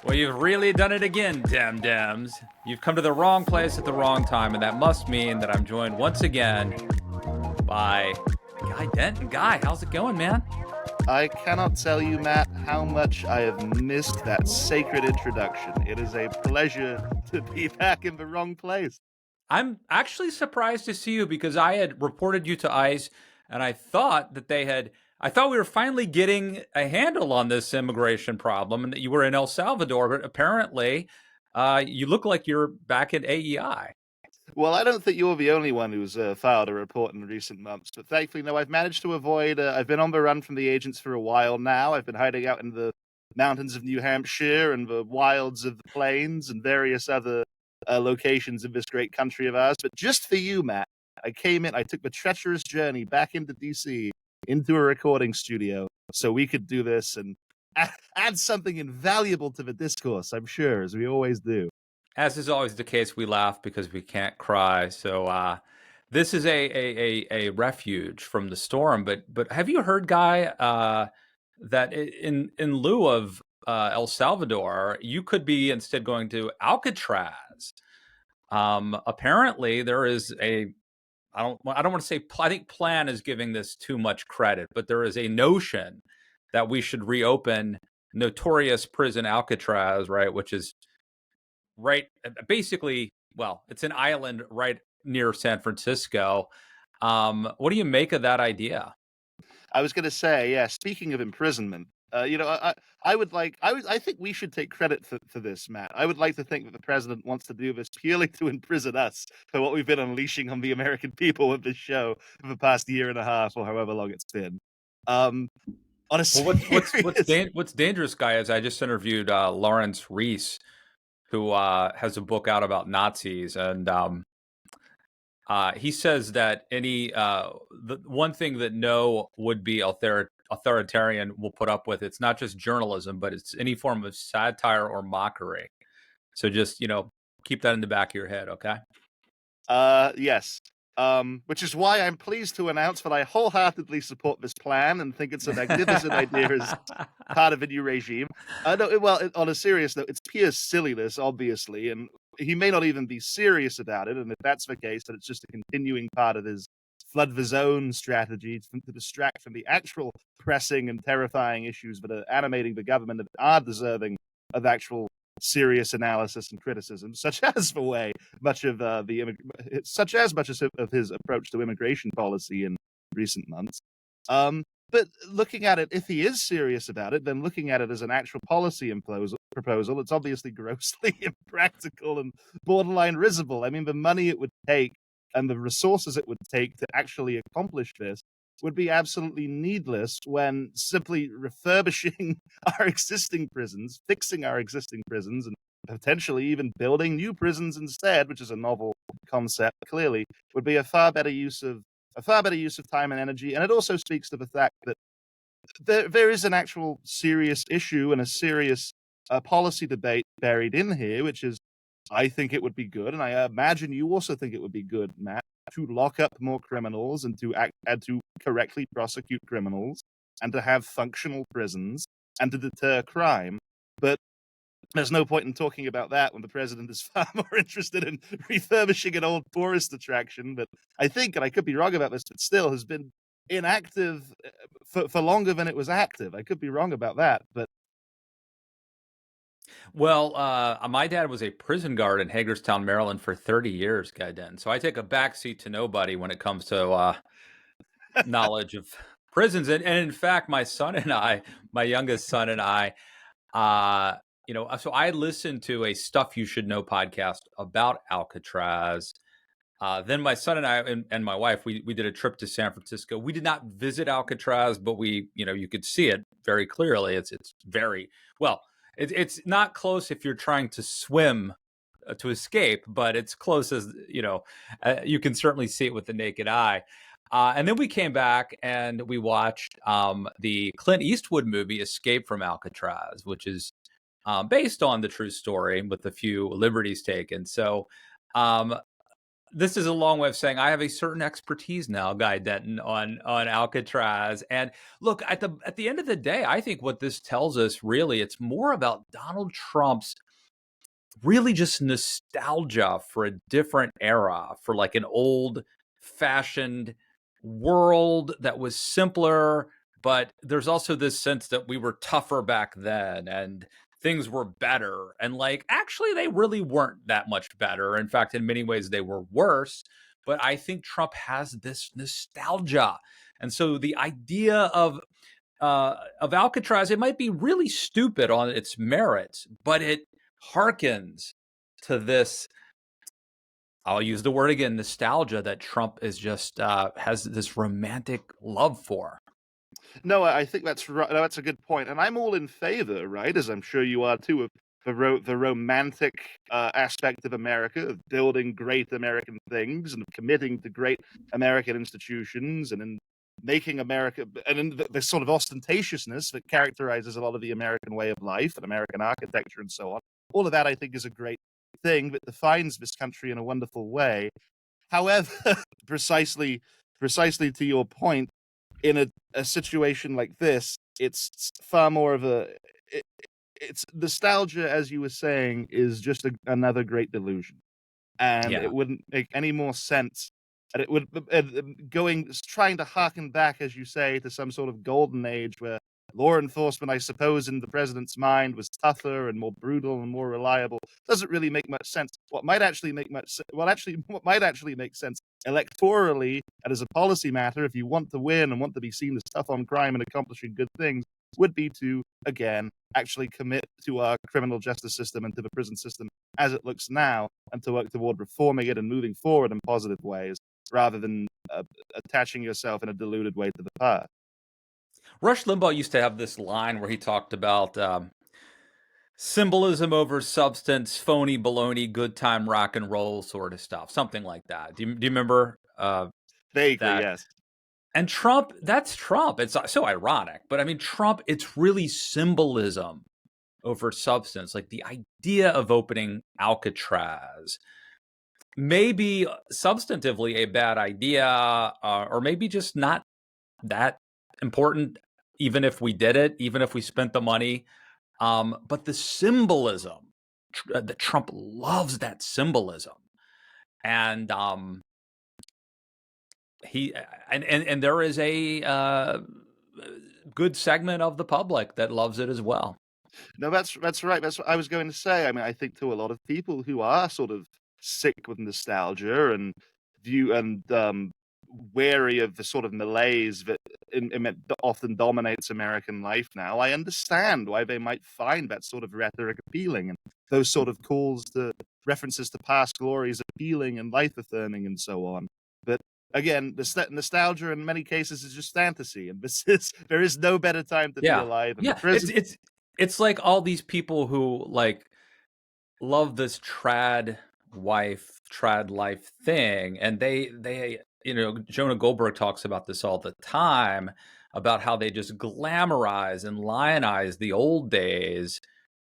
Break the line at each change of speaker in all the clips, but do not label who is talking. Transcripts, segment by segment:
Well, you've really done it again, Dems. You've come to the wrong place at the wrong time, and that must mean that I'm joined once again by Guy Denton. Guy, how's it going, man?
I cannot tell you, Matt, how much I have missed that sacred introduction. It is a pleasure to be back in the wrong place.
I'm actually surprised to see you because I had reported you to ICE, and I thought that I thought we were finally getting a handle on this immigration problem and that you were in El Salvador, but apparently you look like you're back at AEI.
Well, I don't think you're the only one who's filed a report in recent months, but thankfully, no, I've managed to avoid. I've been on the run from the agents for a while now. I've been hiding out in the mountains of New Hampshire and the wilds of the plains and various other locations in this great country of ours. But just for you, Matt, I came in, I took the treacherous journey back into DC, into a recording studio, so we could do this and add something invaluable to the discourse, I'm sure, as we always do.
As is always the case, we laugh because we can't cry. So this is a refuge from the storm. But have you heard, Guy, that in lieu of El Salvador, you could be instead going to Alcatraz? Apparently, there is a I don't want to say I think plan is giving this too much credit, but there is a notion that we should reopen notorious prison Alcatraz, right, which is right basically, well, it's an island right near San Francisco. What do you make of that idea?
I was going to say, yeah. Speaking of imprisonment, I would like. I think we should take credit for this, Matt. I would like to think that the president wants to do this purely to imprison us for what we've been unleashing on the American people with this show for the past year and a half, or however long it's been. Um, on a
Well,
serious,
what's dangerous, Guy, is I just interviewed Lawrence Reese, who has a book out about Nazis, and he says that the one thing that no would-be authoritarian will put up with, it's not just journalism, but it's any form of satire or mockery. So just keep that in the back of your head, okay?
yes. Which is why I'm pleased to announce that I wholeheartedly support this plan and think it's a magnificent idea as part of a new regime. No, well, on a serious note, it's pure silliness, obviously, and he may not even be serious about it. And if that's the case, then it's just a continuing part of his flood the zone strategy to distract from the actual pressing and terrifying issues that are animating the government that are deserving of actual serious analysis and criticism, such as the way much of of his approach to immigration policy in recent months. But looking at it, if he is serious about it, then looking at it as an actual policy proposal, it's obviously grossly impractical and borderline risible. I mean, the money it would take and the resources it would take to actually accomplish this would be absolutely needless when simply refurbishing our existing prisons, fixing our existing prisons, and potentially even building new prisons instead, which is a novel concept, clearly, would be a far better use of time and energy. And it also speaks to the fact that there is an actual serious issue and a serious policy debate buried in here, which is, I think it would be good, and I imagine you also think it would be good, Matt, to lock up more criminals and to correctly prosecute criminals and to have functional prisons and to deter crime. But there's no point in talking about that when the president is far more interested in refurbishing an old tourist attraction that I think, and I could be wrong about this, but still has been inactive for longer than it was active. I could be wrong about that, but
Well, my dad was a prison guard in Hagerstown, Maryland for 30 years, Guy Denton. So I take a backseat to nobody when it comes to knowledge of prisons. And in fact, my son and I, my youngest son and I, so I listened to a Stuff You Should Know podcast about Alcatraz. Then my son and I and my wife, we did a trip to San Francisco. We did not visit Alcatraz, but you could see it very clearly. It's very well. It's not close if you're trying to swim to escape, but it's close as you can certainly see it with the naked eye. And then we came back and we watched the Clint Eastwood movie Escape from Alcatraz, which is based on the true story with a few liberties taken. So this is a long way of saying I have a certain expertise now, Guy Denton, on Alcatraz. And look, at the end of the day, I think what this tells us really, it's more about Donald Trump's really just nostalgia for a different era, for like an old fashioned world that was simpler. But there's also this sense that we were tougher back then and things were better. And like, actually, they really weren't that much better. In fact, in many ways, they were worse. But I think Trump has this nostalgia. And so the idea of Alcatraz, it might be really stupid on its merits, but it harkens to this. I'll use the word again, nostalgia that Trump is just has this romantic love for.
No, I think that's right. No, that's a good point, and I'm all in favor, right? As I'm sure you are too, of the romantic aspect of America, of building great American things, and of committing to great American institutions, and in making America, and in the sort of ostentatiousness that characterizes a lot of the American way of life and American architecture and so on. All of that, I think, is a great thing that defines this country in a wonderful way. However, precisely, precisely to your point, in a situation like this, it's far more of it's nostalgia, as you were saying, is just another great delusion, and
Yeah.
it wouldn't make any more sense. And it would trying to harken back, as you say, to some sort of golden age where law enforcement, I suppose, in the president's mind, was tougher and more brutal and more reliable. Doesn't really make much sense. What might actually make what might actually make sense electorally and as a policy matter, if you want to win and want to be seen as tough on crime and accomplishing good things, would be to, again, actually commit to our criminal justice system and to the prison system as it looks now, and to work toward reforming it and moving forward in positive ways, rather than attaching yourself in a deluded way to the past.
Rush Limbaugh used to have this line where he talked about symbolism over substance, phony baloney, good time rock and roll sort of stuff, something like that. Do you remember
Vaguely,
that?
yes.
And Trump, that's Trump. It's so ironic, but I mean, Trump, it's really symbolism over substance. Like the idea of opening Alcatraz, maybe substantively a bad idea, or maybe just not that important, even if we did it, even if we spent the money. But the symbolism, that Trump loves that symbolism. And he and there is a good segment of the public that loves it as well.
No, that's right. That's what I was going to say. I mean, I think to a lot of people who are sort of sick with nostalgia and view and wary of the sort of malaise that that often dominates American life now, I understand why they might find that sort of rhetoric appealing and those sort of calls to references to past glories appealing and life affirming and so on. But again, the nostalgia in many cases is just fantasy, and there is no better time to be
Yeah,
alive in the
yeah.
present.
It's like all these people who like love this trad life thing, and they Jonah Goldberg talks about this all the time about how they just glamorize and lionize the old days,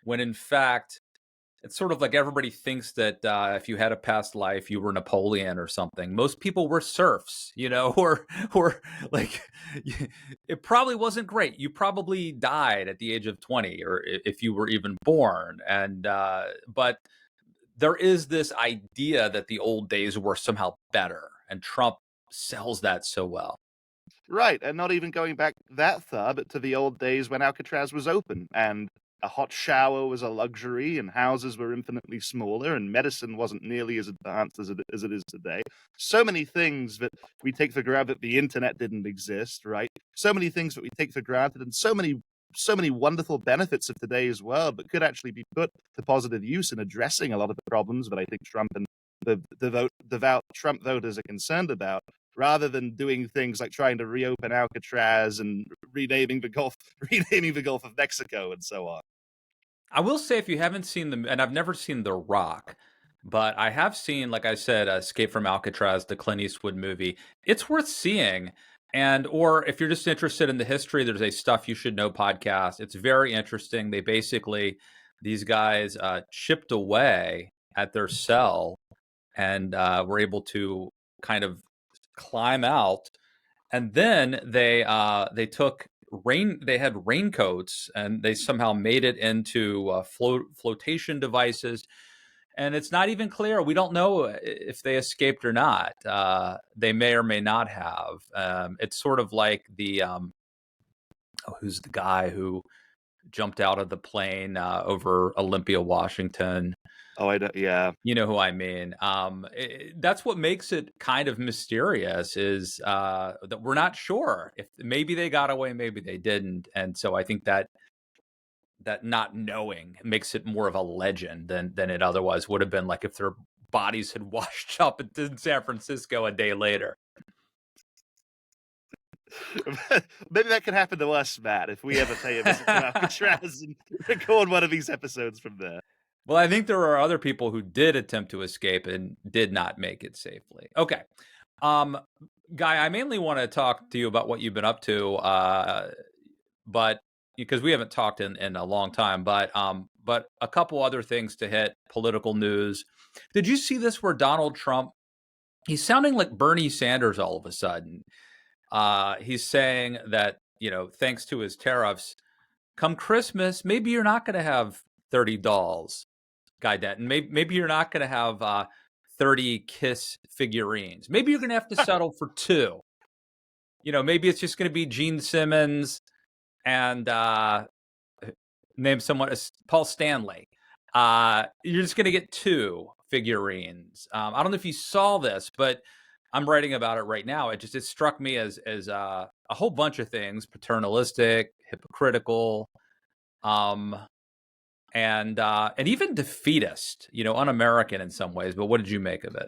when in fact it's sort of like everybody thinks that if you had a past life, you were Napoleon or something. Most people were serfs, or like it probably wasn't great. You probably died at the age of 20, or if you were even born. And but there is this idea that the old days were somehow better, and Trump sells that so well.
Right, and not even going back that far, but to the old days when Alcatraz was open, and a hot shower was a luxury, and houses were infinitely smaller, and medicine wasn't nearly as advanced as it is today. So many things that we take for granted, that the internet didn't exist, right? So many things that we take for granted, and so many wonderful benefits of today's world that could actually be put to positive use in addressing a lot of the problems that I think Trump and the devout Trump voters are concerned about, rather than doing things like trying to reopen Alcatraz and renaming the Gulf, renaming the Gulf of Mexico, and so on.
I will say, if you haven't seen them, and I've never seen The Rock, but I have seen, like I said, Escape from Alcatraz, the Clint Eastwood movie. It's worth seeing. And, or if you're just interested in the history, there's a Stuff You Should Know podcast. It's very interesting. They basically, these guys chipped away at their cell and were able to kind of climb out. And then they took they had raincoats, and they somehow made it into flotation devices. And it's not even clear. We don't know if they escaped or not. They may or may not have. It's sort of like the who's the guy who jumped out of the plane over Olympia, Washington.
Oh, I don't. Yeah.
You know who I mean. That's what makes it kind of mysterious, is that we're not sure if maybe they got away, maybe they didn't. And so I think that not knowing makes it more of a legend than it otherwise would have been, like if their bodies had washed up in San Francisco a day later.
Maybe that could happen to us, Matt, if we ever pay a visit to Alcatraz and record one of these episodes from there.
Well, I think there are other people who did attempt to escape and did not make it safely. Okay. Guy, I mainly want to talk to you about what you've been up to, but because we haven't talked in a long time, but a couple other things to hit political news. Did you see this where Donald Trump, he's sounding like Bernie Sanders all of a sudden. He's saying that, thanks to his tariffs, come Christmas, maybe you're not going to have 30 dolls, Guy Denton. Maybe you're not going to have 30 Kiss figurines. Maybe you're going to have to settle for 2. Maybe it's just going to be Gene Simmons and name someone, Paul Stanley. You're just going to get 2 figurines. I don't know if you saw this, but I'm writing about it right now. It struck me as a whole bunch of things: paternalistic, hypocritical, and even defeatist, un-American in some ways. But what did you make of it?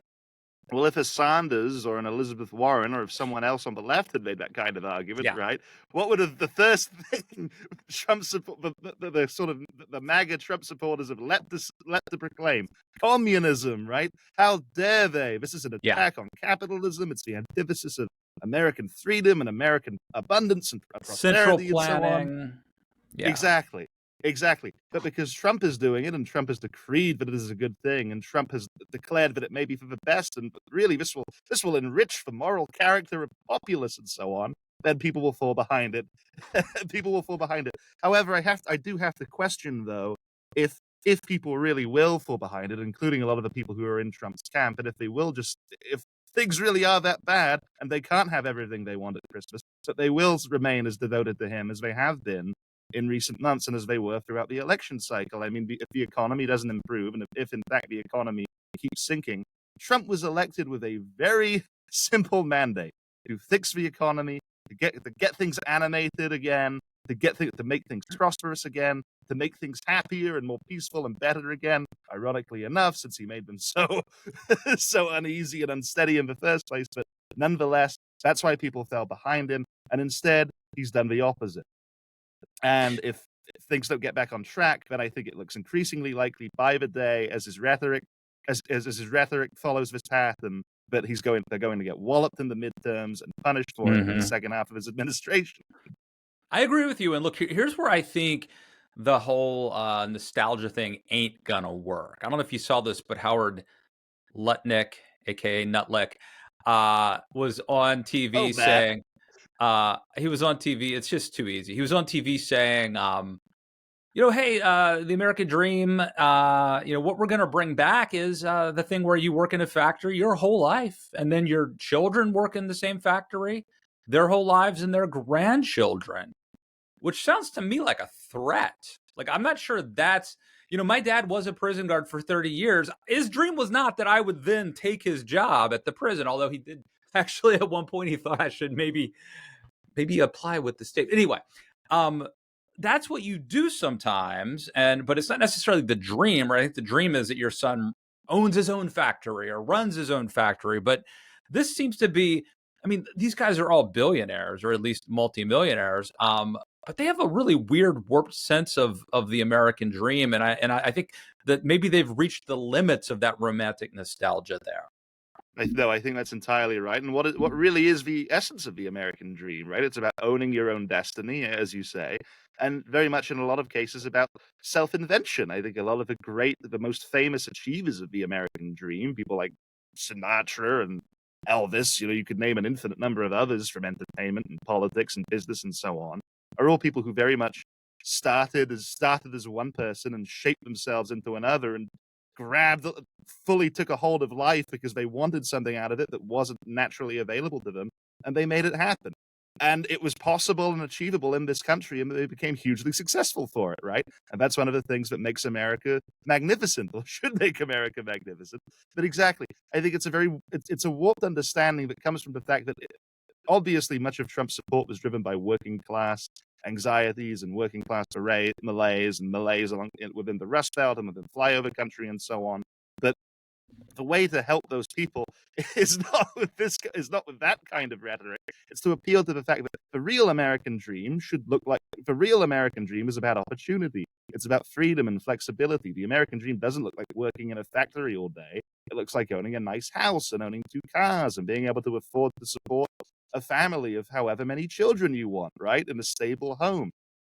Well, if a Sanders or an Elizabeth Warren or if someone else on the left had made that kind of argument,
Yeah.
right? What would have the first thing Trump support the sort of the MAGA Trump supporters have leapt to proclaim? Communism, right? How dare they? This is an attack on capitalism. It's the antithesis of American freedom and American abundance and
Central
prosperity
planning.
and so on. Yeah. Exactly. But because Trump is doing it and Trump has decreed that it is a good thing and Trump has declared that it may be for the best and really this will enrich the moral character of populace and so on, then people will fall behind it. People will fall behind it. However, I do have to question though if people really will fall behind it, including a lot of the people who are in Trump's camp, and if things really are that bad and they can't have everything they want at Christmas, but they will remain as devoted to him as they have been in recent months and as they were throughout the election cycle. I mean, if the economy doesn't improve and if in fact the economy keeps sinking, Trump was elected with a very simple mandate: to fix the economy, to get things animated again, to make things prosperous again, to make things happier and more peaceful and better again. Ironically enough, since he made them so so uneasy and unsteady in the first place, but nonetheless, that's why people fell behind him. And instead, he's done the opposite. And if things don't get back on track, then I think it looks increasingly likely by the day as his rhetoric follows this path, and that they're going to get walloped in the midterms and punished for it in the second half of his administration.
I agree with you. And look, here's where I think the whole nostalgia thing ain't gonna work. I don't know if you saw this, but Howard Lutnick, aka Nutlick, was on TV saying, he was on TV. It's just too easy. He was on TV saying, hey, the American dream, what we're going to bring back is the thing where you work in a factory your whole life, and then your children work in the same factory their whole lives, and their grandchildren, which sounds to me like a threat. Like, I'm not sure that's, my dad was a prison guard for 30 years. His dream was not that I would then take his job at the prison, although he did actually at one point he thought I should maybe apply with the state. Anyway, that's what you do sometimes, but it's not necessarily the dream, right? I think the dream is that your son owns his own factory or runs his own factory. But this seems to be, these guys are all billionaires or at least multimillionaires, but they have a really weird, warped sense of the American dream, and I think that maybe they've reached the limits of that romantic nostalgia there.
No, I think that's entirely right. And what really is the essence of the American dream, right? It's about owning your own destiny, as you say, and very much in a lot of cases about self-invention. I think a lot of the most famous achievers of the American dream, people like Sinatra and Elvis, you could name an infinite number of others from entertainment and politics and business and so on, are all people who very much started as one person and shaped themselves into another and fully took a hold of life because they wanted something out of it that wasn't naturally available to them, and they made it happen. And it was possible and achievable in this country, and they became hugely successful for it, right? And that's one of the things that makes America magnificent, or should make America magnificent. But exactly, I think it's a warped understanding that comes from the fact that obviously much of Trump's support was driven by working class anxieties and working class malaise within the Rust Belt and within flyover country and so on. But the way to help those people is not with that kind of rhetoric. It's to appeal to the fact that the real American dream is about opportunity. It's about freedom and flexibility. The American dream doesn't look like working in a factory all day. It looks like owning a nice house and owning 2 cars and being able to afford to support a family of however many children you want, right? In a stable home.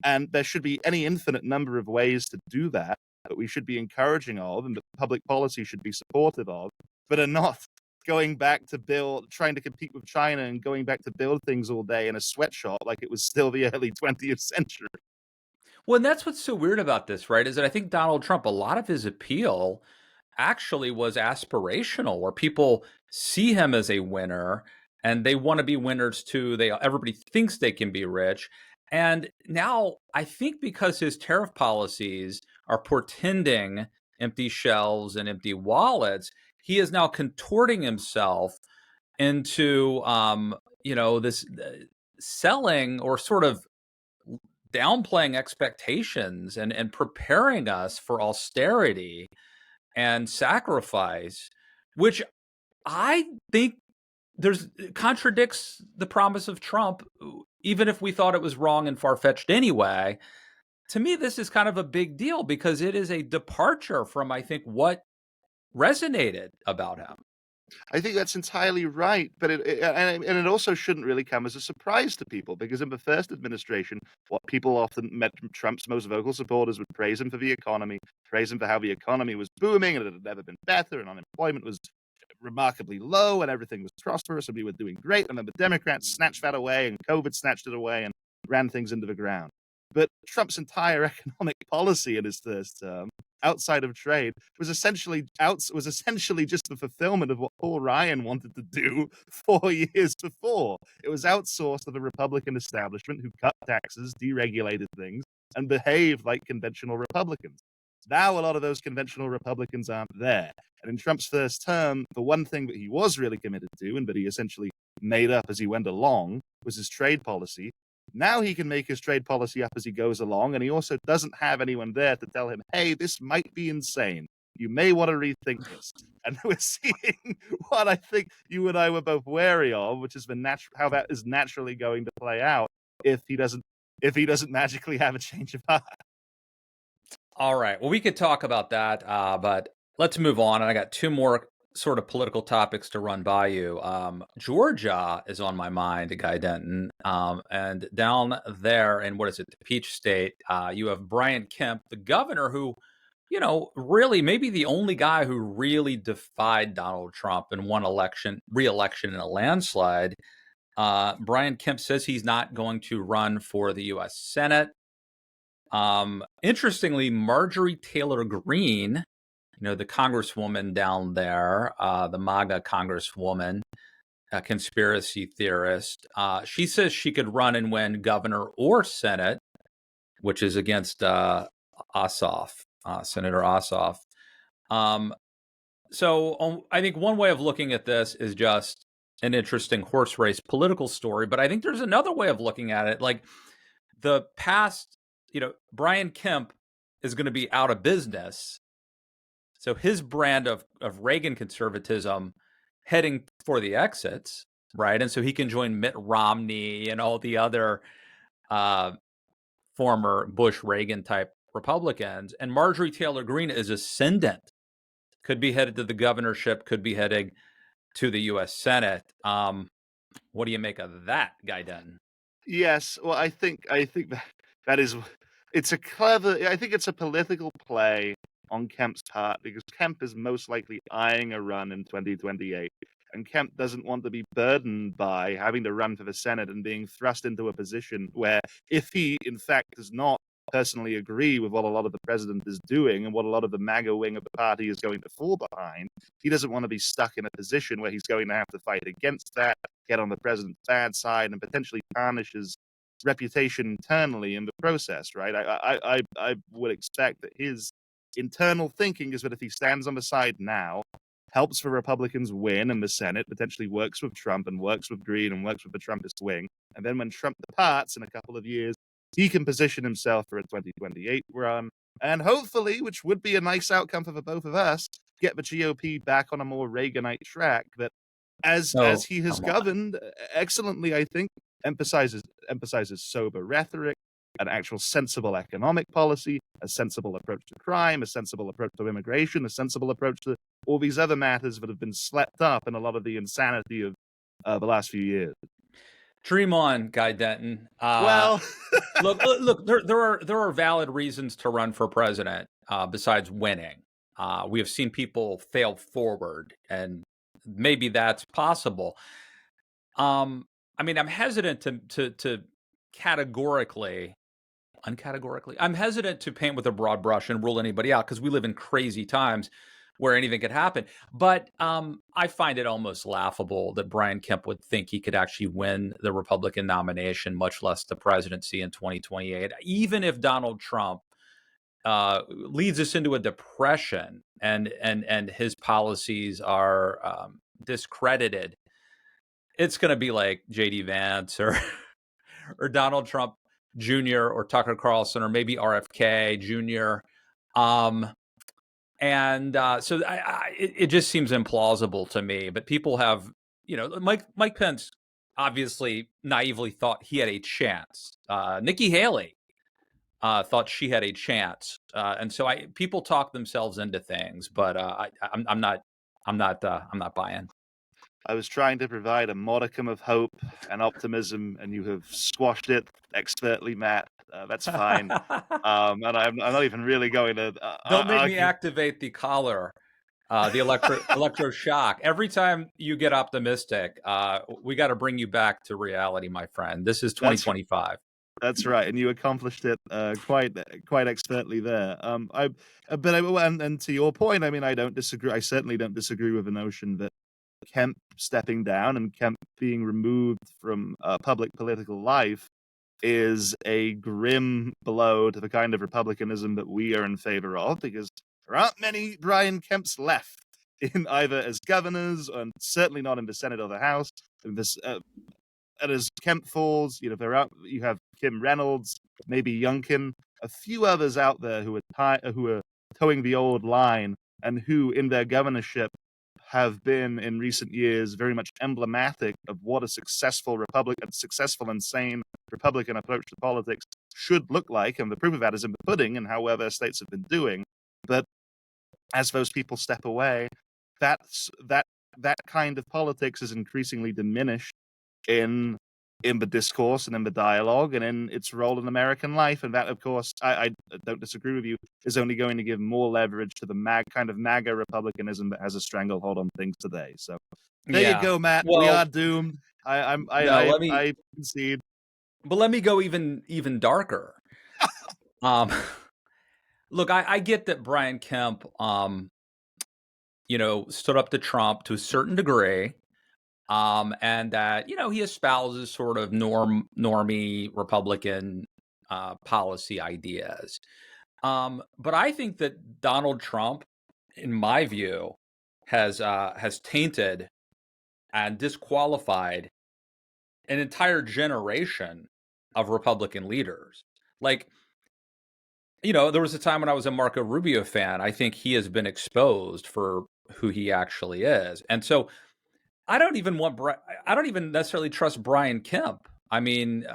And there should be any infinite number of ways to do that we should be encouraging of and that public policy should be supportive of, but are not going back to trying to compete with China and going back to build things all day in a sweatshop like it was still the early 20th century.
Well, and that's what's so weird about this, right? Is that I think Donald Trump, a lot of his appeal actually was aspirational, where people see him as a winner and they want to be winners too. Everybody thinks they can be rich. And now I think because his tariff policies are portending empty shelves and empty wallets, he is now contorting himself into this selling or sort of downplaying expectations and preparing us for austerity and sacrifice, which I think contradicts the promise of Trump, even if we thought it was wrong and far-fetched anyway. To me, this is kind of a big deal because it is a departure from, I think, what resonated about him.
I think that's entirely right, but it also shouldn't really come as a surprise to people because in the first administration, what people often met from Trump's most vocal supporters would praise him for the economy, praise him for how the economy was booming and it had never been better, and unemployment was remarkably low, and everything was prosperous, and we were doing great. And then the Democrats snatched that away, and COVID snatched it away, and ran things into the ground. But Trump's entire economic policy in his first term, outside of trade, was essentially just the fulfillment of what Paul Ryan wanted to do 4 years before. It was outsourced to the Republican establishment who cut taxes, deregulated things, and behaved like conventional Republicans. Now a lot of those conventional Republicans aren't there. And in Trump's first term, the one thing that he was really committed to and that he essentially made up as he went along was his trade policy. Now he can make his trade policy up as he goes along, and he also doesn't have anyone there to tell him, hey, this might be insane. You may want to rethink this. And we're seeing what I think you and I were both wary of, which is how that is naturally going to play out if he doesn't magically have a change of heart.
All right. Well, we could talk about that, but let's move on. And I got 2 more sort of political topics to run by you. Georgia is on my mind, Guy Denton. And down there in, what is it, the Peach State, you have Brian Kemp, the governor who, really maybe the only guy who really defied Donald Trump and won re-election in a landslide. Brian Kemp says he's not going to run for the U.S. Senate. Interestingly, Marjorie Taylor Greene, the congresswoman down there, the MAGA congresswoman, a conspiracy theorist, she says she could run and win governor or Senate, which is against Senator Ossoff. So I think one way of looking at this is just an interesting horse race political story, but I think there's another way of looking at it. Like the past, Brian Kemp is going to be out of business. So his brand of Reagan conservatism heading for the exits, right? And so he can join Mitt Romney and all the other former Bush-Reagan type Republicans. And Marjorie Taylor Greene is ascendant, could be headed to the governorship, could be heading to the U.S. Senate. What do you make of that, Guy Denton?
Yes, well, I think that is, it's a clever. I think it's a political play on Kemp's part, because Kemp is most likely eyeing a run in 2028. And Kemp doesn't want to be burdened by having to run for the Senate and being thrust into a position where, if he, in fact, does not personally agree with what a lot of the president is doing and what a lot of the MAGA wing of the party is going to fall behind, he doesn't want to be stuck in a position where he's going to have to fight against that, get on the president's bad side, and potentially tarnish his reputation internally in the process, right? I would expect that his internal thinking is that if he stands on the side now, helps the Republicans win in the Senate, potentially works with Trump and works with Greene and works with the Trumpist wing, and then when Trump departs in a couple of years, he can position himself for a 2028 run, and hopefully, which would be a nice outcome for the both of us, get the GOP back on a more Reaganite track that, as he has governed excellently, I think, emphasizes sober rhetoric, an actual sensible economic policy, a sensible approach to crime, a sensible approach to immigration, a sensible approach to all these other matters that have been slept up in a lot of the insanity of the last few years.
Dream on, Guy Denton.
Well,
look. There are valid reasons to run for president besides winning. We have seen people fail forward, and maybe that's possible. I mean, I'm hesitant to uncategorically. I'm hesitant to paint with a broad brush and rule anybody out because we live in crazy times where anything could happen. But I find it almost laughable that Brian Kemp would think he could actually win the Republican nomination, much less the presidency in 2028, even if Donald Trump leads us into a depression and his policies are discredited. It's going to be like J.D. Vance or Donald Trump Jr. or Tucker Carlson or maybe RFK Jr. So it just seems implausible to me. But people have, Mike Pence obviously naively thought he had a chance. Nikki Haley thought she had a chance, and so people talk themselves into things. But I'm not buying.
I was trying to provide a modicum of hope and optimism, and you have squashed it expertly, Matt. That's fine. And I'm not even really going to.
Don't make me activate the collar, the electroshock. Every time you get optimistic, we got to bring you back to reality, my friend. This is 2025.
That's right, and you accomplished it quite expertly there. And to your point, I mean, I don't disagree. I certainly don't disagree with the notion that Kemp stepping down and Kemp being removed from public political life is a grim blow to the kind of republicanism that we are in favor of, because there aren't many Brian Kemps left in either as governors and certainly not in the Senate or the House. And as Kemp falls, you have Kim Reynolds, maybe Youngkin, a few others out there who are towing the old line and who in their governorship have been in recent years very much emblematic of what a successful and sane Republican approach to politics should look like, and the proof of that is in the pudding and how well their states have been doing. But as those people step away, that kind of politics is increasingly diminished in the discourse and in the dialogue and in its role in American life. And that, of course, I don't disagree with you, is only going to give more leverage to the kind of MAGA republicanism that has a stranglehold on things today. So there you go, Matt. Well, we are doomed. I concede.
But let me go even darker. Look, I get that Brian Kemp, stood up to Trump to a certain degree. And that, he espouses sort of normie Republican policy ideas. But I think that Donald Trump, in my view, has tainted and disqualified an entire generation of Republican leaders. Like, there was a time when I was a Marco Rubio fan. I think he has been exposed for who he actually is. And so I don't even necessarily trust Brian Kemp. I mean,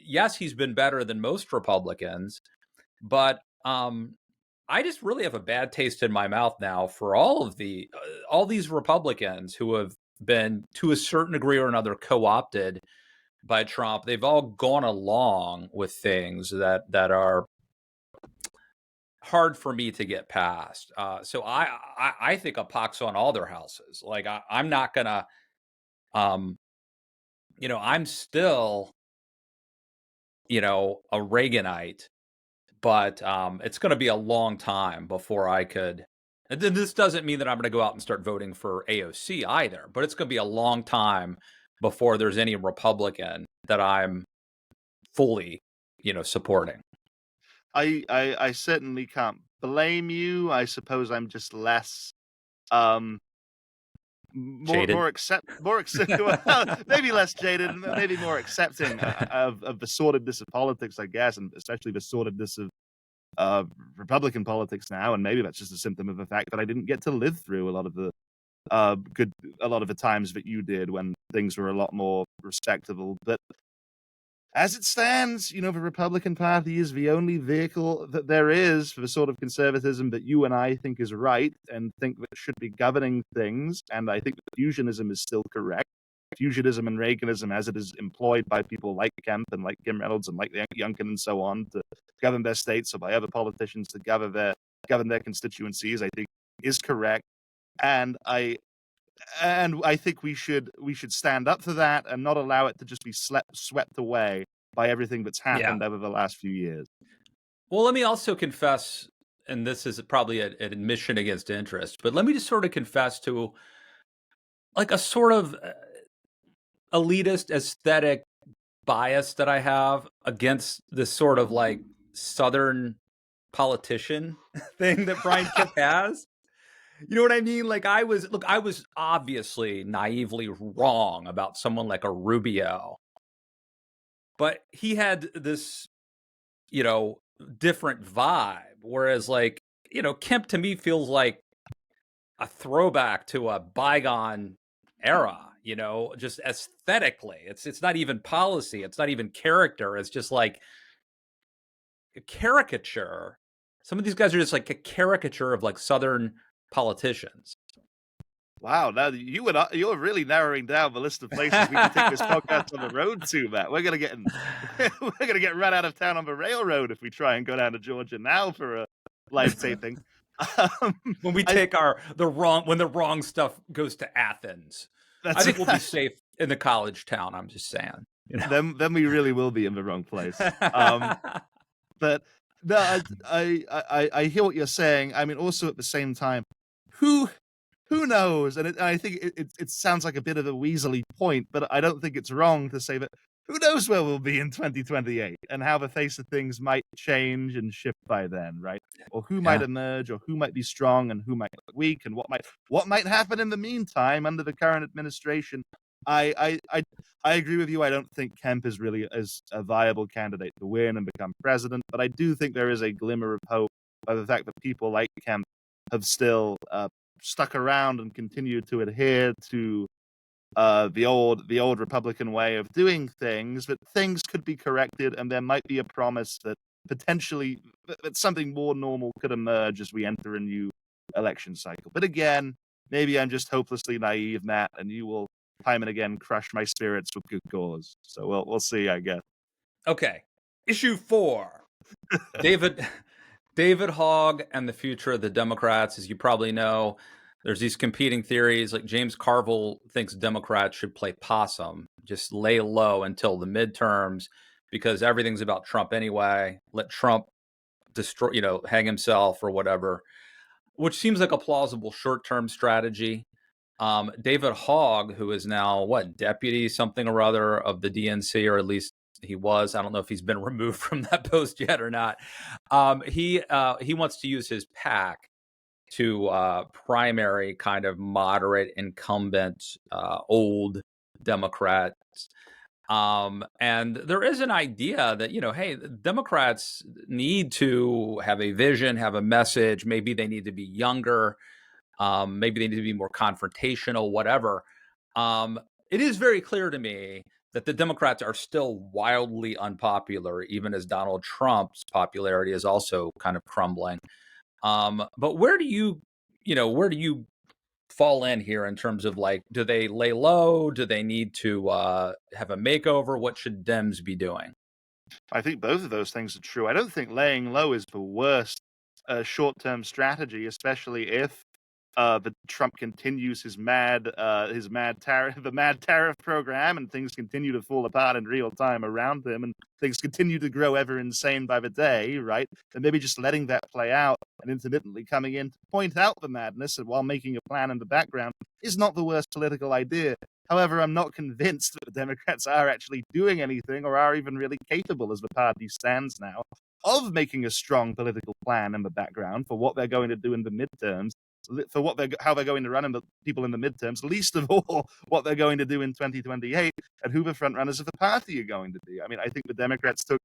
yes, he's been better than most Republicans, but I just really have a bad taste in my mouth now for all these Republicans who have been, to a certain degree or another, co-opted by Trump. They've all gone along with things that are hard for me to get past. So I think a pox on all their houses. Like I'm not gonna, um, I'm still, a Reaganite, but it's going to be a long time before I could. And then this doesn't mean that I'm going to go out and start voting for AOC either, but it's going to be a long time before there's any Republican that I'm fully, supporting.
I certainly can't blame you. I suppose I'm just less um
Jaded.
more accept well, maybe less jaded, maybe more accepting of the sordidness of politics, I guess, and especially the sordidness of Republican politics now. And maybe that's just a symptom of the fact that I didn't get to live through a lot of the times that you did when things were a lot more respectable. But as it stands, the Republican Party is the only vehicle that there is for the sort of conservatism that you and I think is right and think that should be governing things. And I think that fusionism is still correct. Fusionism and Reaganism, as it is employed by people like Kemp and like Kim Reynolds and like Youngkin and so on to govern their states, or by other politicians to govern their constituencies, I think is correct. And I think we should stand up for that and not allow it to just be swept away by everything that's happened over the last few years.
Well, let me also confess, and this is probably an admission against interest, but let me just sort of confess to like a sort of elitist aesthetic bias that I have against this sort of like Southern politician thing that Brian Kemp has. You know what I mean? Like I was obviously naively wrong about someone like a Rubio, but he had this, different vibe. Whereas like, Kemp to me feels like a throwback to a bygone era, just aesthetically. It's not even policy, it's not even character, it's just like a caricature. Some of these guys are just like a caricature of like Southern politicians.
Wow, now you're really narrowing down the list of places we can take this podcast on the road to, Matt. We're gonna get run out of town on the railroad if we try and go down to Georgia now for a live taping.
When we take when the wrong stuff goes to Athens, I think we'll be safe in the college town. I'm just saying.
Then we really will be in the wrong place. But no, I hear what you're saying. I mean, also at the same time, who knows? And I think it sounds like a bit of a weaselly point, but I don't think it's wrong to say that who knows where we'll be in 2028 and how the face of things might change and shift by then, right? Or who might emerge, or who might be strong and who might be weak, and what might happen in the meantime under the current administration. I agree with you. I don't think Kemp is really as a viable candidate to win and become president, but I do think there is a glimmer of hope by the fact that people like Kemp have still stuck around and continued to adhere to the old Republican way of doing things. That things could be corrected, and there might be a promise that potentially that something more normal could emerge as we enter a new election cycle. But again, maybe I'm just hopelessly naive, Matt, and you will time and again crush my spirits with good cause. So we'll see, I guess.
Okay, issue 4, David Hogg and the future of the Democrats. As you probably know, there's these competing theories. Like James Carville thinks Democrats should play possum, just lay low until the midterms, because everything's about Trump anyway. Let Trump destroy, hang himself or whatever, which seems like a plausible short-term strategy. David Hogg, who is now deputy something or other of the DNC, or at least he was. I don't know if he's been removed from that post yet or not. He wants to use his PAC to primary kind of moderate incumbent old Democrats. And there is an idea that, hey, Democrats need to have a vision, have a message. Maybe they need to be younger. Maybe they need to be more confrontational, whatever. It is very clear to me that the Democrats are still wildly unpopular, even as Donald Trump's popularity is also kind of crumbling. But where do you fall in here in terms of like, do they lay low? Do they need to have a makeover? What should Dems be doing?
I think both of those things are true. I don't think laying low is the worst short-term strategy, especially if the Trump continues his mad tariff the mad tariff program, and things continue to fall apart in real time around him, and things continue to grow ever insane by the day, right? And maybe just letting that play out and intermittently coming in to point out the madness and while making a plan in the background is not the worst political idea. However, I'm not convinced that the Democrats are actually doing anything or are even really capable as the party stands now of making a strong political plan in the background for what they're going to do in the midterms, for how they're going to run people in the midterms, least of all what they're going to do in 2028 and who the front runners of the party are going to be. I mean, I think the Democrats took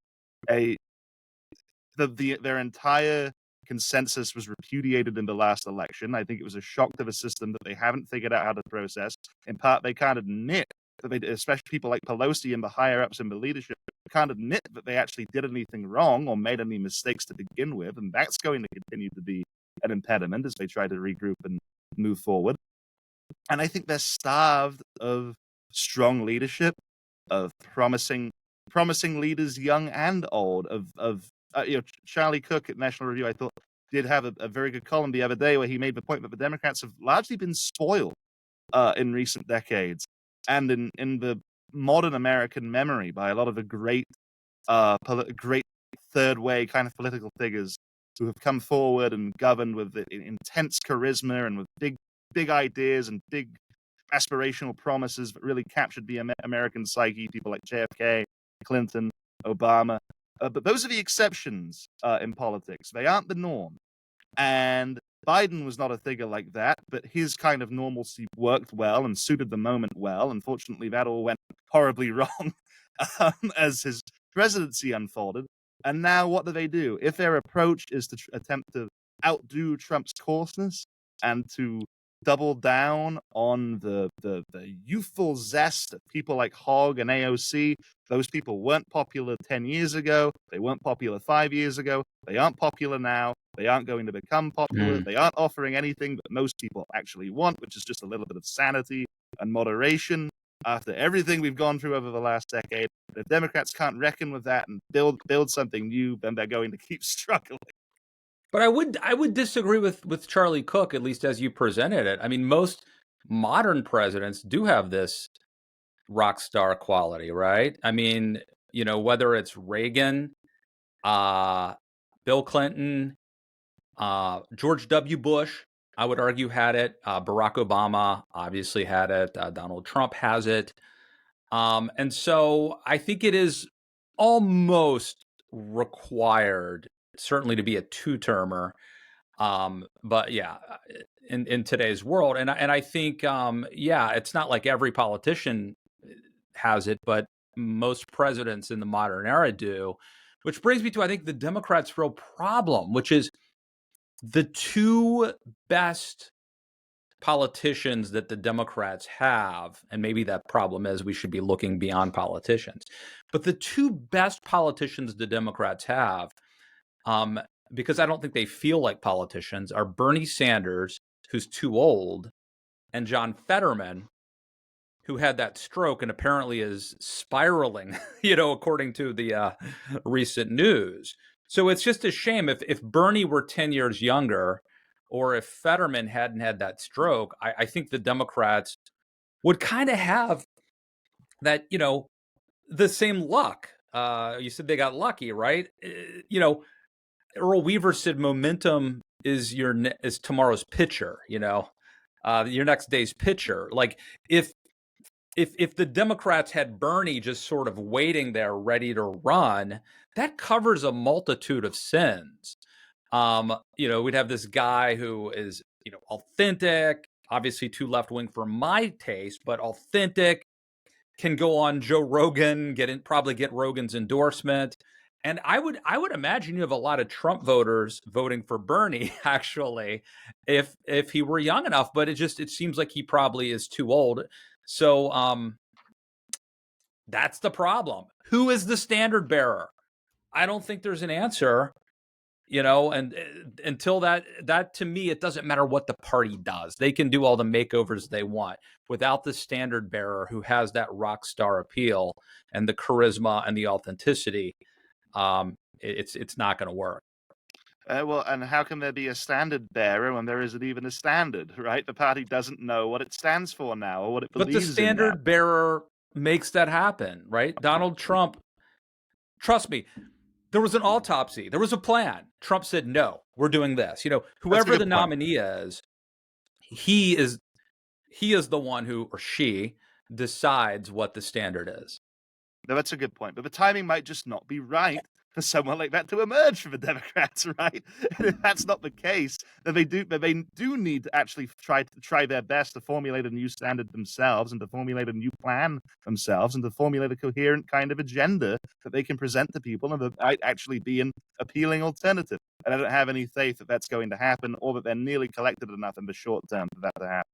their entire consensus was repudiated in the last election. I think it was a shock to the system that they haven't figured out how to process. In part, they can't admit that they, especially people like Pelosi and the higher ups in the leadership, can't admit that they actually did anything wrong or made any mistakes to begin with, and that's going to continue to be an impediment as they try to regroup and move forward. And I think they're starved of strong leadership, of promising leaders, young and old. Charlie Cook at National Review, I thought, did have a very good column the other day where he made the point that the Democrats have largely been spoiled in recent decades and in the modern American memory by a lot of the great third way kind of political figures who have come forward and governed with intense charisma and with big ideas and big aspirational promises that really captured the American psyche. People like JFK, Clinton, Obama. But those are the exceptions in politics. They aren't the norm. And Biden was not a figure like that, but his kind of normalcy worked well and suited the moment well. Unfortunately, that all went horribly wrong as his presidency unfolded. And now what do? If their approach is to attempt to outdo Trump's coarseness and to double down on the youthful zest of people like Hogg and AOC, those people weren't popular 10 years ago. They weren't popular 5 years ago. They aren't popular now. They aren't going to become popular. They aren't offering anything that most people actually want, which is just a little bit of sanity and moderation after everything we've gone through over the last decade. If Democrats can't reckon with that and build something new, then they're going to keep struggling.
But I would disagree with Charlie Cook, at least as you presented it. I mean, most modern presidents do have this rock star quality, right? I mean, whether it's Reagan, Bill Clinton, George W. Bush, I would argue had it. Barack Obama obviously had it. Donald Trump has it. And so I think it is almost required, certainly, to be a two-termer. But yeah, in today's world, and I think it's not like every politician has it, but most presidents in the modern era do. Which brings me to, I think, the Democrats' real problem, which is the two best politicians that the Democrats have, and maybe that problem is we should be looking beyond politicians, but the two best politicians the Democrats have, because I don't think they feel like politicians, are Bernie Sanders, who's too old, and John Fetterman, who had that stroke and apparently is spiraling, according to the recent news. So it's just a shame if Bernie were 10 years younger, or if Fetterman hadn't had that stroke. I think the Democrats would kind of have that, the same luck. You said they got lucky, right? Earl Weaver said momentum is tomorrow's pitcher, your next day's pitcher. Like if the Democrats had Bernie just sort of waiting there ready to run, that covers a multitude of sins. We'd have this guy who is, authentic, obviously too left wing for my taste, but authentic, can go on Joe Rogan, probably get Rogan's endorsement. And I would imagine you have a lot of Trump voters voting for Bernie, actually, if he were young enough. But it seems like he probably is too old. So that's the problem. Who is the standard bearer? I don't think there's an answer, and until that to me, it doesn't matter what the party does. They can do all the makeovers they want without the standard bearer who has that rock star appeal and the charisma and the authenticity. It's not going to work.
Well, and how can there be a standard bearer when there isn't even a standard, right? The party doesn't know what it stands for now or what it
But the
believes in now.
standard bearer makes that happen, right? Donald Trump, trust me, there was an autopsy. There was a plan. Trump said, no, we're doing this. You know,
That's a
whoever the
good point.
nominee is, he is the one who, or she, decides what the standard is.
No, that's a good point. But the timing might just not be right for someone like that to emerge from the Democrats, right? And if that's not the case, then they do need to actually try their best to formulate a new standard themselves and to formulate a new plan themselves and to formulate a coherent kind of agenda that they can present to people and that might actually be an appealing alternative. And I don't have any faith that that's going to happen or that they're nearly collected enough in the short term for that to happen.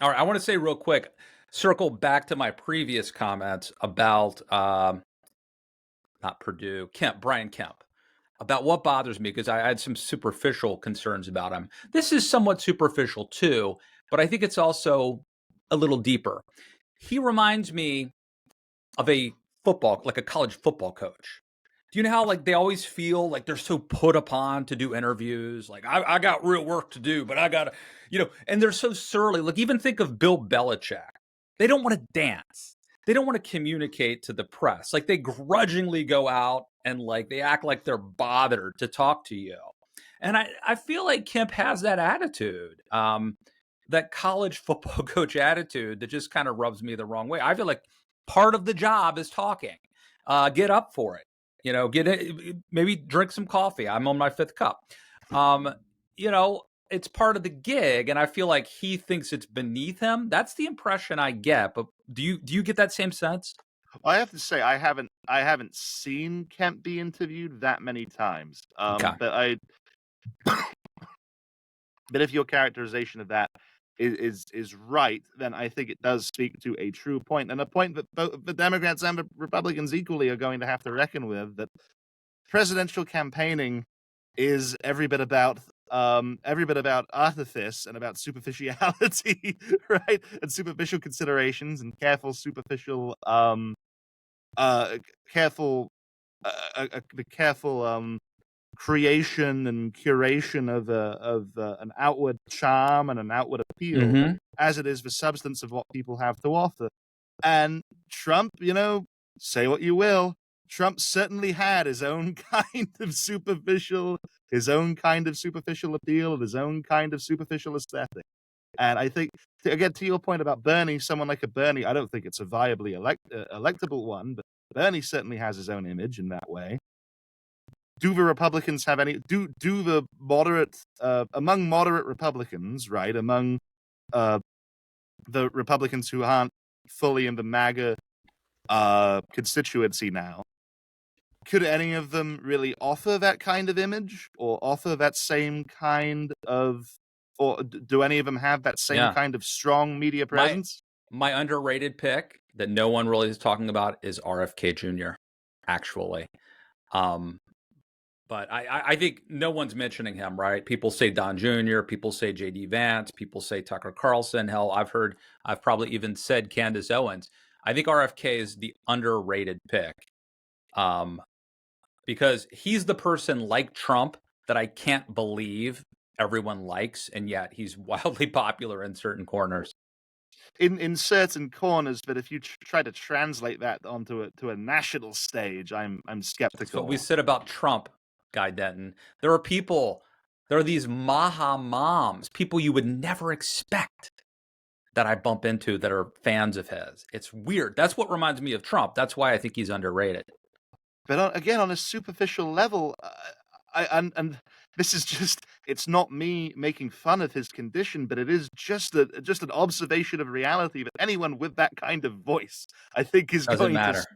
All right, I want to say real quick, circle back to my previous comments about not Purdue, Brian Kemp, about what bothers me, because I had some superficial concerns about him. This is somewhat superficial too, but I think it's also a little deeper. He reminds me of a college football coach. Do you know how like they always feel like they're so put upon to do interviews? Like I got real work to do, but I gotta, and they're so surly. Like even think of Bill Belichick. They don't want to dance. They don't want to communicate to the press. Like they grudgingly go out and like they act like they're bothered to talk to you. And I feel like Kemp has that attitude, that college football coach attitude that just kind of rubs me the wrong way. I feel like part of the job is talking. Get up for it. Get it, maybe drink some coffee. I'm on my 5th cup. It's part of the gig, and I feel like he thinks it's beneath him. That's the impression I get. But do you get that same sense?
Well, I have to say I haven't seen Kemp be interviewed that many times.
Okay.
But if your characterization of that is right, then I think it does speak to a true point, and a point that both the Democrats and the Republicans equally are going to have to reckon with, that presidential campaigning is every bit about artifice and about superficiality, right? And superficial considerations and careful superficial careful the careful creation and curation of an outward charm and an outward appeal,
Mm-hmm.
as it is the substance of what people have to offer. And Trump, say what you will, Trump certainly had his own kind of superficial appeal and his own kind of superficial aesthetic. And I think, again, to your point about Bernie, someone like a Bernie, I don't think it's a viably electable one, but Bernie certainly has his own image in that way. Do the Republicans have any? Do the moderate among moderate Republicans, right? Among the Republicans who aren't fully in the MAGA constituency now, could any of them really offer that kind of image or offer that same kind of, or do any of them have that same kind of strong media presence?
My underrated pick that no one really is talking about is RFK Jr. Actually, but I think no one's mentioning him, right? People say Don Jr., people say J.D. Vance, people say Tucker Carlson. Hell, I've probably even said Candace Owens. I think RFK is the underrated pick, because he's the person like Trump that I can't believe everyone likes, and yet he's wildly popular in certain corners.
In certain corners, but if you try to translate that onto a national stage, I'm skeptical.
That's what we said about Trump, Guy Denton. There are these Maha moms, people you would never expect that I bump into that are fans of his. It's weird. That's what reminds me of Trump. That's why I think he's underrated.
But again, on a superficial level, and this is just, it's not me making fun of his condition, but it is just an observation of reality that anyone with that kind of voice, I think, is
Doesn't
going
matter.
to.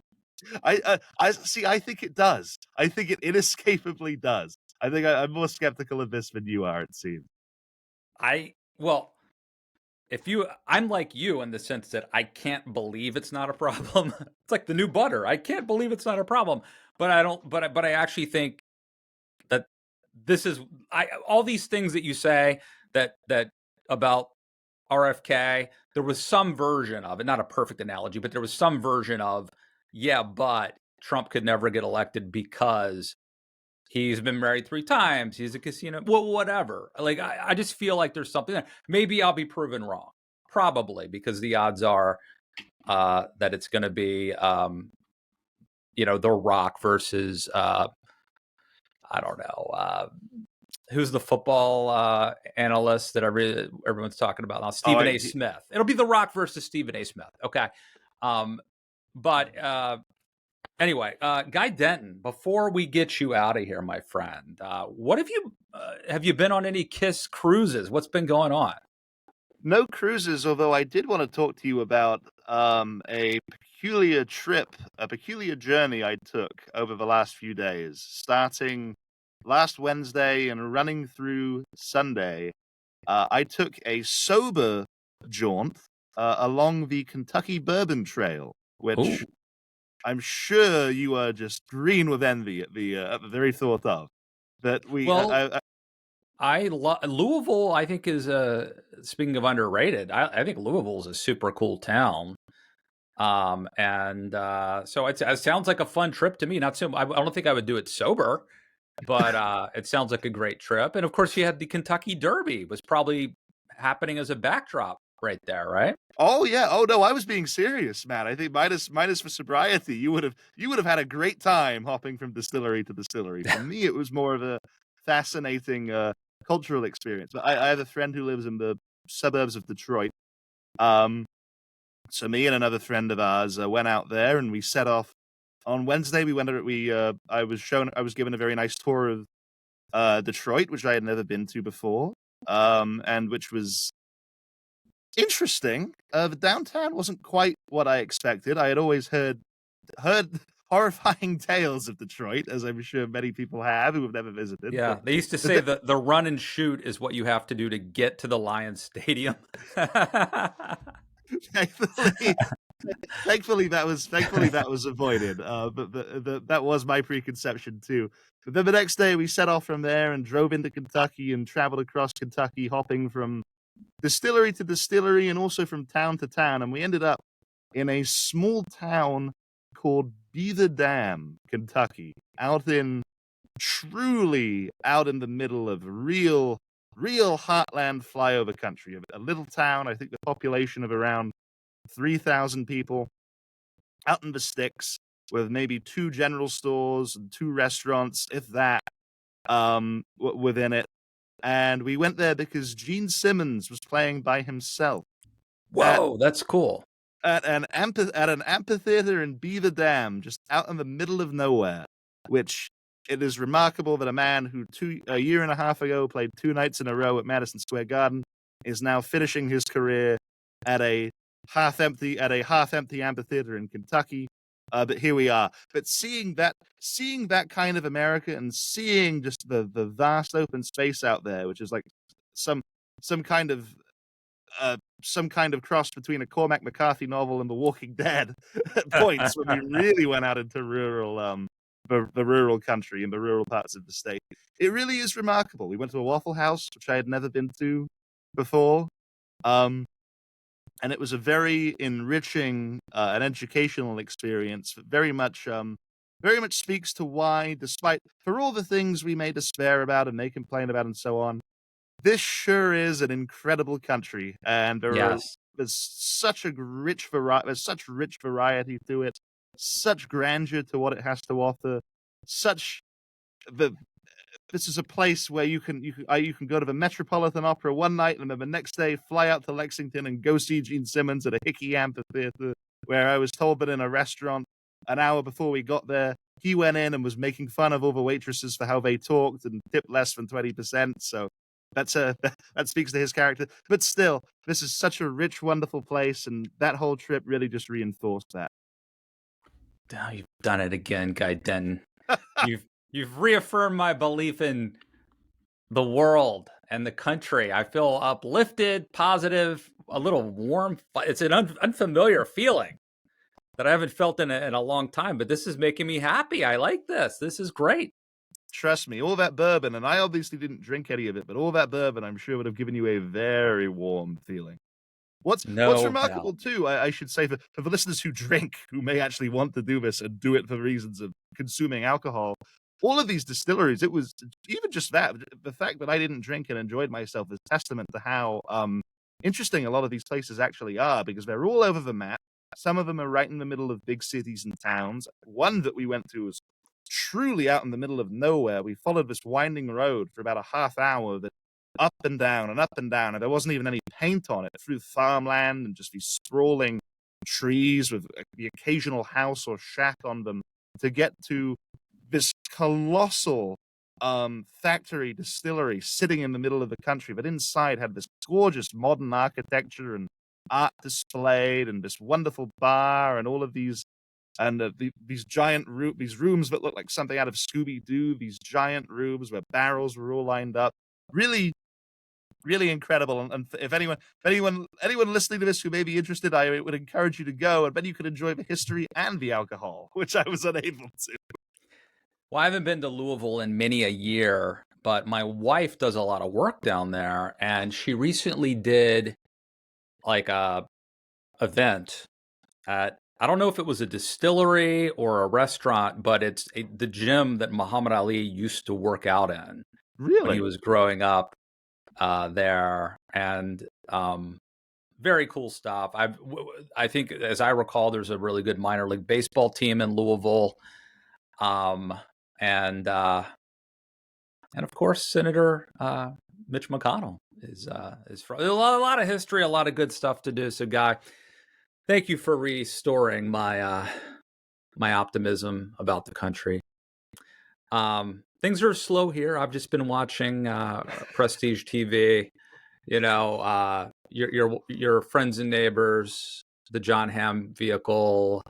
I see. I think it does. I think it inescapably does. I think I'm more skeptical of this than you are, it seems.
I'm like you in the sense that I can't believe it's not a problem. It's like the new butter. I can't believe it's not a problem. But I actually think that this is all these things that you say that about RFK, there was some version of it, not a perfect analogy, but there was some version of, yeah, but Trump could never get elected because he's been married 3 times. He's a casino, well, whatever. Like, I just feel like there's something there. Maybe I'll be proven wrong. Probably, because the odds are that it's going to be, The Rock versus, I don't know, who's the football analyst that everyone's talking about now? Stephen A. Smith. It'll be The Rock versus Stephen A. Smith. Okay. But anyway, Guy Denton, before we get you out of here, my friend, what have you been on any Kiss cruises? What's been going on?
No cruises, although I did want to talk to you about a peculiar trip, a peculiar journey I took over the last few days, starting last Wednesday and running through Sunday. I took a sober jaunt along the Kentucky Bourbon Trail, which
Ooh.
I'm sure you are just green with envy at the very thought of. That we,
Well, Louisville, I think, is speaking of underrated. I think Louisville is a super cool town. So it sounds like a fun trip to me. Not so, I don't think I would do it sober, but it sounds like a great trip. And of course, you had the Kentucky Derby was probably happening as a backdrop right there, right?
Oh yeah. Oh no, I was being serious, Matt. I think minus for sobriety, you would have had a great time hopping from distillery to distillery. For me, it was more of a fascinating cultural experience. But I have a friend who lives in the suburbs of Detroit. So me and another friend of ours went out there, and we set off on Wednesday. I was given a very nice tour of Detroit, which I had never been to before, and which was interesting. The downtown wasn't quite what I expected. I had always heard horrifying tales of Detroit, as I'm sure many people have who have never visited.
Yeah, they used to say that the run and shoot is what you have to do to get to the Lions Stadium.
Thankfully, that was avoided. But that was my preconception too. But then the next day, we set off from there and drove into Kentucky and traveled across Kentucky, hopping from distillery to distillery and also from town to town. And we ended up in a small town called Beaver Dam, Kentucky, truly out in the middle of real heartland flyover country. A little town, I think the population of around 3,000 people, out in the sticks, with maybe 2 general stores and 2 restaurants, if that, within it. And we went there because Gene Simmons was playing by himself.
Whoa, that's cool.
At an amphitheater in Beaver Dam, just out in the middle of nowhere, which it is remarkable that a man who a year and a half ago played 2 nights in a row at Madison Square Garden is now finishing his career at a half-empty amphitheater in Kentucky. But here we are. But seeing that kind of America and seeing just the vast open space out there, which is like some kind of cross between a Cormac McCarthy novel and The Walking Dead at points when we really went out into rural the rural country and the rural parts of the state. It really is remarkable. We went to a Waffle House, which I had never been to before. And it was a very enriching and educational experience. Very much speaks to why, despite for all the things we may despair about and may complain about and so on, this sure is an incredible country, and there's such rich variety to it, such grandeur to what it has to offer. This is a place where you can go to the Metropolitan Opera one night and then the next day fly out to Lexington and go see Gene Simmons at a Hickey Amphitheater, where I was told that in a restaurant an hour before we got there, he went in and was making fun of all the waitresses for how they talked and tipped less than 20%. So that speaks to his character. But still, this is such a rich, wonderful place, and that whole trip really just reinforced that.
Oh, you've done it again, Guy Denton. You've reaffirmed my belief in the world and the country. I feel uplifted, positive, a little warm. It's an unfamiliar feeling that I haven't felt in a long time, but this is making me happy. I like this. This is great.
Trust me, all that bourbon, and I obviously didn't drink any of it, but all that bourbon, I'm sure, would have given you a very warm feeling. What's remarkable, too, I should say, for the listeners who drink, who may actually want to do this and do it for reasons of consuming alcohol, all of these distilleries, it was even just that, the fact that I didn't drink and enjoyed myself is testament to how interesting a lot of these places actually are, because they're all over the map. Some of them are right in the middle of big cities and towns. One that we went to was truly out in the middle of nowhere. We followed this winding road for about a half hour that up and down and up and down, and there wasn't even any paint on it, through farmland and just these sprawling trees with the occasional house or shack on them, to get to this colossal factory distillery sitting in the middle of the country, but inside had this gorgeous modern architecture and art displayed, and this wonderful bar, and all of these, and these giant these rooms that look like something out of Scooby-Doo, these giant rooms where barrels were all lined up. Really, really incredible. And if anyone listening to this who may be interested, I would encourage you to go, and then you could enjoy the history and the alcohol, which I was unable to.
Well, I haven't been to Louisville in many a year, but my wife does a lot of work down there, and she recently did like a event at, I don't know if it was a distillery or a restaurant, but it's the gym that Muhammad Ali used to work out in when he was growing up there, and very cool stuff. I think, as I recall, there's a really good minor league baseball team in Louisville, and of course Senator Mitch McConnell is from a lot of history, a lot of good stuff to do. So, Guy, thank you for restoring my my optimism about the country. Things are slow here. I've just been watching Prestige TV. You know, your Friends and Neighbors, the John Hamm vehicle.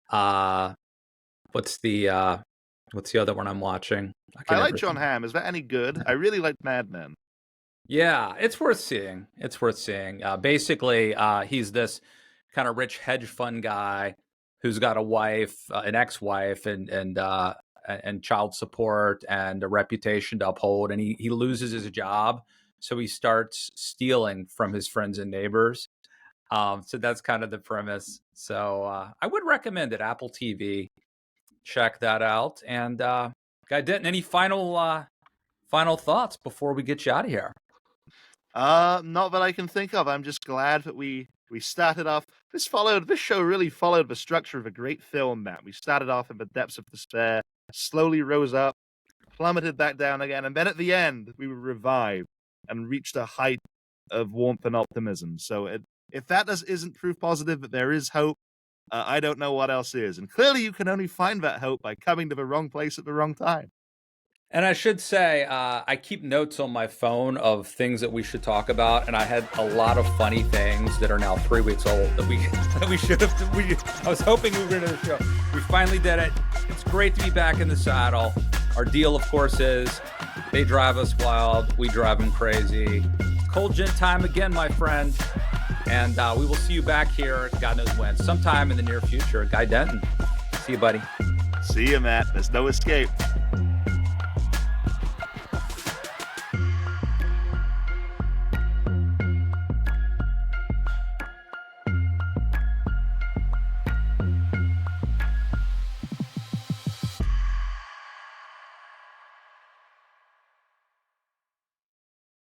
What's the other one I'm watching?
I like John Hamm. Is that any good? I really like Mad Men.
Yeah, it's worth seeing. It's worth seeing. Basically, he's this kind of rich hedge fund guy who's got a wife, an ex-wife, and child support and a reputation to uphold, and he loses his job, so he starts stealing from his friends and neighbors. So that's kind of the premise. So I would recommend it. Apple TV. Check that out. And Guy Denton, any final thoughts before we get you out of here?
Not that I can think of. I'm just glad that we started off. This show really followed the structure of a great film, Matt. We started off in the depths of despair, slowly rose up, plummeted back down again, and then at the end we were revived and reached a height of warmth and optimism. So if that isn't proof positive that there is hope, I don't know what else is. And clearly you can only find that hope by coming to the wrong place at the wrong time.
And I should say, I keep notes on my phone of things that we should talk about, and I had a lot of funny things that are now 3 weeks old that we should have. I was hoping we were going to show. We finally did it. It's great to be back in the saddle. Our deal, of course, is they drive us wild, we drive them crazy. Cold gin time again, my friend, and we will see you back here, God knows when, sometime in the near future. Guy Denton, see you, buddy.
See you, Matt. There's no escape.